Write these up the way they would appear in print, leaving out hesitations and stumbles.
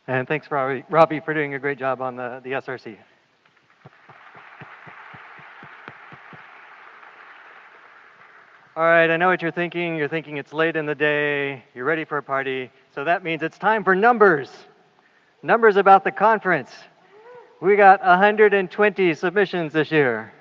And thanks, Robbie, for doing a great job on the SRC. All right, I know what you're thinking. You're thinking it's late in the day, you're ready for a party, so that means it's time for numbers. Numbers about the conference. We got 120 submissions this year.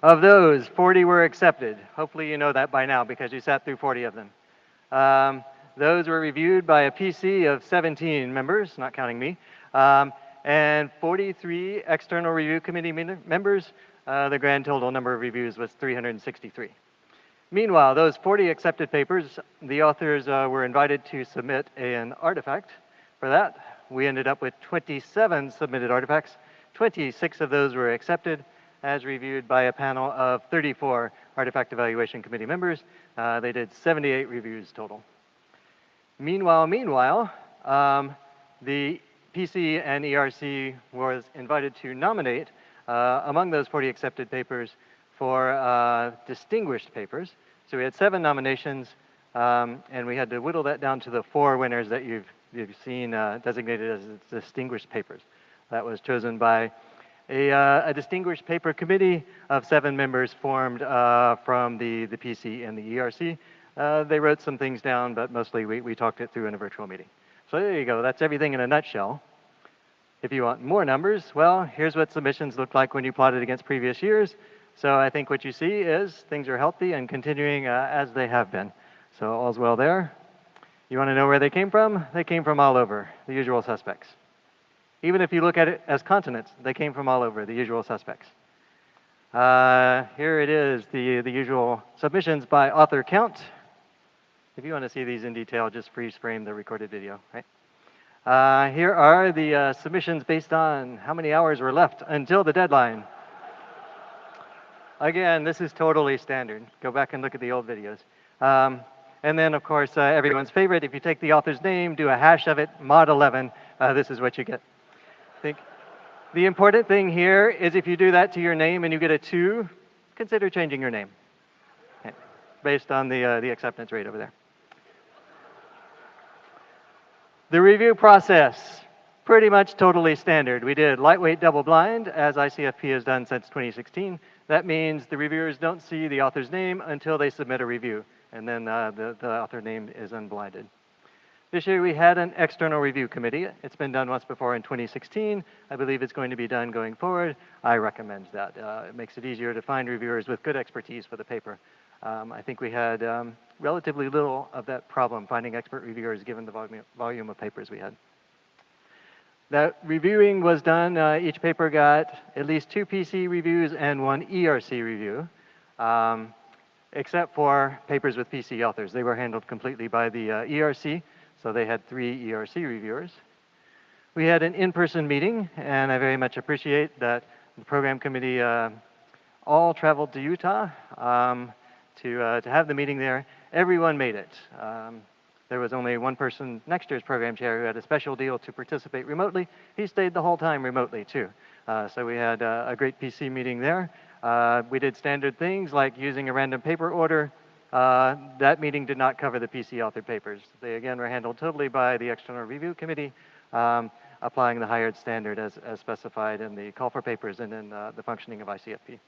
Of those, 40 were accepted. Hopefully you know that by now because you sat through 40 of them. Those were reviewed by a PC of 17 members, not counting me, and 43 external review committee members. The grand total number of reviews was 363. Meanwhile, those 40 accepted papers, the authors were invited to submit an artifact. For that, we ended up with 27 submitted artifacts. 26 of those were accepted, as reviewed by a panel of 34 Artifact Evaluation Committee members. They did 78 reviews total. Meanwhile, the PC and ERC was invited to nominate among those 40 accepted papers for distinguished papers. So we had 7 nominations, and we had to whittle that down to the 4 winners that you've seen designated as distinguished papers. That was chosen by a distinguished paper committee of 7 members formed from the PC and the ERC. They wrote some things down, but mostly we talked it through in a virtual meeting. So there you go. That's everything in a nutshell. If you want more numbers, well, here's what submissions looked like when you plotted against previous years. So I think what you see is things are healthy and continuing as they have been. So all's well there. You want to know where they came from? They came from all over, the usual suspects. Even if you look at it as continents, they came from all over, the usual suspects. Here it is, the usual submissions by author count. If you want to see these in detail, just freeze frame the recorded video, right? Here are the submissions based on how many hours were left until the deadline. Again, this is totally standard. Go back and look at the old videos. And then, of course, everyone's favorite, if you take the author's name, do a hash of it, mod 11, this is what you get. The important thing here is if you do that to your name and you get a 2, consider changing your name, okay, based on the acceptance rate over there. The review process, pretty much totally standard. We did lightweight double blind, as ICFP has done since 2016. That means the reviewers don't see the author's name until they submit a review, and then the author name is unblinded. This year we had an external review committee. It's been done once before in 2016. I believe it's going to be done going forward. I recommend that. It makes it easier to find reviewers with good expertise for the paper. I think we had relatively little of that problem finding expert reviewers given the volume of papers we had. That reviewing was done. Each paper got at least 2 PC reviews and 1 ERC review, except for papers with PC authors. They were handled completely by the ERC, so they had 3 ERC reviewers. We had an in-person meeting, and I very much appreciate that the program committee all traveled to Utah to have the meeting there. Everyone made it. There was only one person, next year's program chair, who had a special deal to participate remotely. He stayed the whole time remotely, too. So we had a great PC meeting there. We did standard things like using a random paper order. That meeting did not cover the PC authored papers. They, again, were handled totally by the External Review Committee, applying the hired standard as specified in the call for papers and in the functioning of ICFP.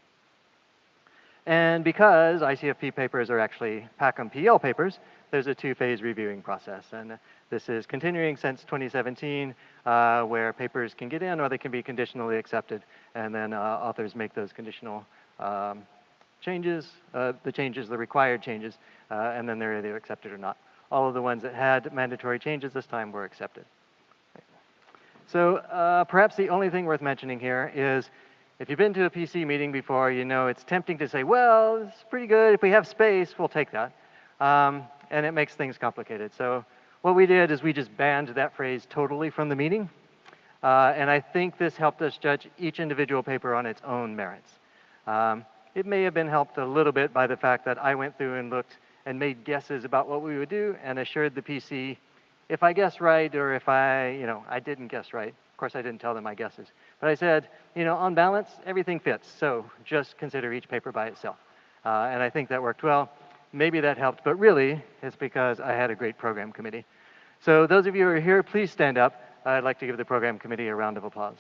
And because ICFP papers are actually PACM PL papers, there's a 2-phase reviewing process. And this is continuing since 2017, where papers can get in or they can be conditionally accepted. And then authors make those conditional changes, the required changes, and then they're either accepted or not. All of the ones that had mandatory changes this time were accepted. So perhaps the only thing worth mentioning here is if you've been to a PC meeting before, you know it's tempting to say, well, it's pretty good. If we have space, we'll take that. And it makes things complicated. So what we did is we just banned that phrase totally from the meeting. And I think this helped us judge each individual paper on its own merits. It may have been helped a little bit by the fact that I went through and looked and made guesses about what we would do and assured the PC if I guessed right or if I didn't guess right. Of course, I didn't tell them my guesses. But I said, on balance, everything fits. So just consider each paper by itself. And I think that worked well. Maybe that helped, but really, it's because I had a great program committee. So those of you who are here, please stand up. I'd like to give the program committee a round of applause.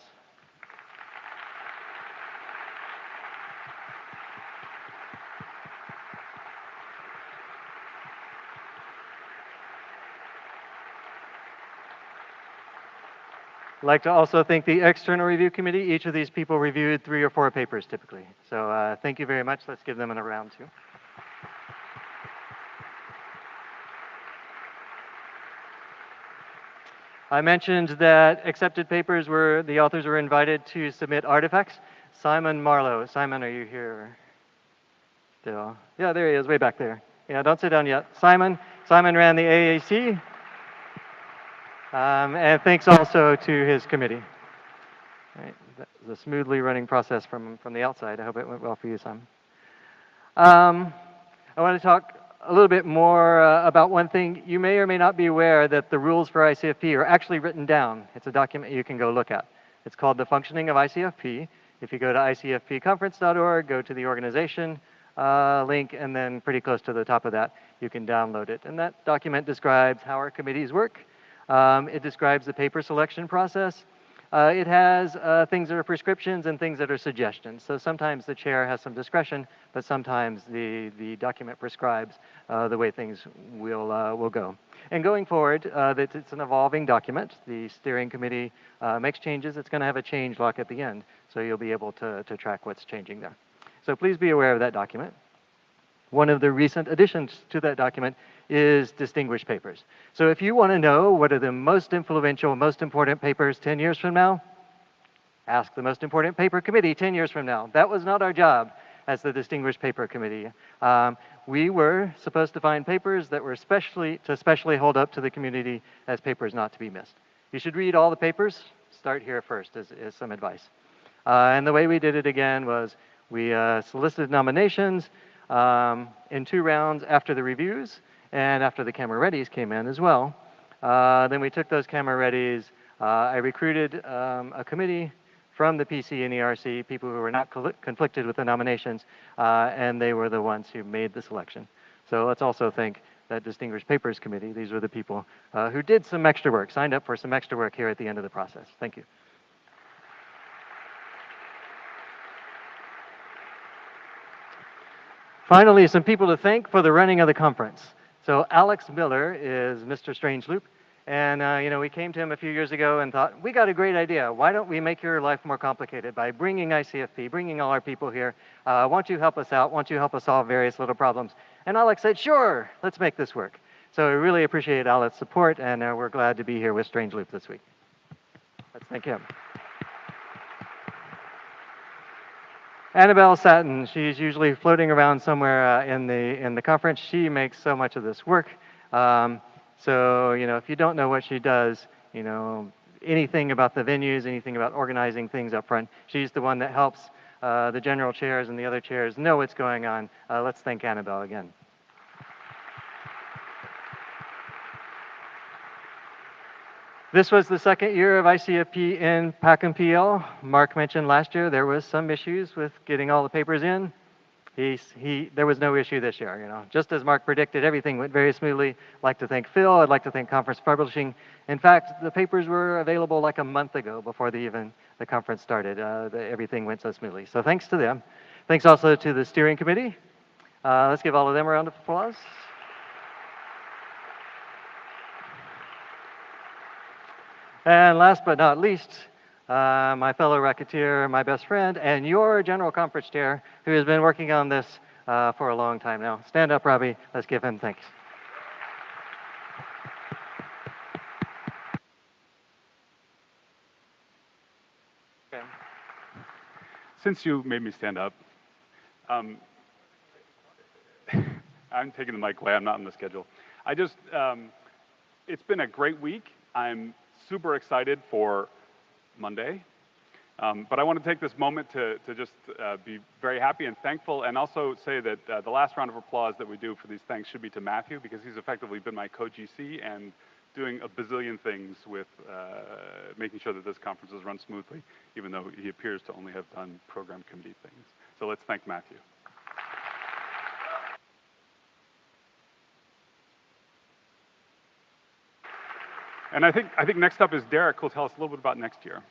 I'd like to also thank the external review committee. Each of these people reviewed 3 or 4 papers typically. So thank you very much. Let's give them a round too. I mentioned that accepted papers were, the authors were invited to submit artifacts. Simon Marlowe. Simon, are you here still? Yeah, there he is, way back there. Yeah, don't sit down yet. Simon ran the AAC. And thanks also to his committee. Right, that was a smoothly running process from the outside. I hope it went well for you, Simon. I want to talk a little bit more about one thing. You may or may not be aware that the rules for ICFP are actually written down. It's a document you can go look at. It's called The Functioning of ICFP. If you go to icfpconference.org, go to the organization link, and then pretty close to the top of that, you can download it. And that document describes how our committees work. It describes the paper selection process. It has things that are prescriptions and things that are suggestions. So sometimes the chair has some discretion, but sometimes the document prescribes the way things will go. And going forward, it's an evolving document. The steering committee makes changes. It's going to have a change log at the end, so you'll be able to track what's changing there. So please be aware of that document. One of the recent additions to that document is distinguished papers. So if you want to know what are the most influential, most important papers 10 years from now, ask the most important paper committee 10 years from now. That was not our job as the distinguished paper committee. We were supposed to find papers that were specially hold up to the community as papers not to be missed. You should read all the papers. Start here first as some advice. And the way we did it again was we solicited nominations in 2 rounds after the reviews and after the camera readies came in as well. Then we took those camera readies. I recruited a committee from the PC and ERC, people who were not conflicted with the nominations, and they were the ones who made the selection. So let's also thank that Distinguished Papers Committee. These were the people who did some extra work, signed up for some extra work here at the end of the process. Thank you. Finally, some people to thank for the running of the conference. So Alex Miller is Mr. Strangeloop. And we came to him a few years ago and thought, we got a great idea. Why don't we make your life more complicated by bringing ICFP, bringing all our people here? Won't you help us out? Won't you help us solve various little problems? And Alex said, sure, let's make this work. So we really appreciate Alex's support, and we're glad to be here with Strangeloop this week. Let's thank him. Annabelle Satin, she's usually floating around somewhere in the conference. She makes so much of this work. So, if you don't know what she does, anything about the venues, anything about organizing things up front, she's the one that helps the general chairs and the other chairs know what's going on. Let's thank Annabelle again. This was the second year of ICFP in PAC and PL. Mark mentioned last year there was some issues with getting all the papers in. There was no issue this year, Just as Mark predicted, everything went very smoothly. I'd like to thank Phil. I'd like to thank Conference Publishing. In fact, the papers were available like a month ago before the conference started. Everything went so smoothly. So thanks to them. Thanks also to the steering committee. Let's give all of them a round of applause. And last but not least, my fellow racketeer, my best friend, and your general conference chair, who has been working on this for a long time now. Stand up, Robbie. Let's give him thanks. Okay. Since you made me stand up, I'm taking the mic away. I'm not on the schedule. It's been a great week. I'm super excited for Monday. But I want to take this moment to just be very happy and thankful, and also say that the last round of applause that we do for these thanks should be to Matthew, because he's effectively been my co-GC and doing a bazillion things with making sure that this conference is run smoothly, even though he appears to only have done program committee things. So let's thank Matthew. And I think next up is Derek, who'll tell us a little bit about next year.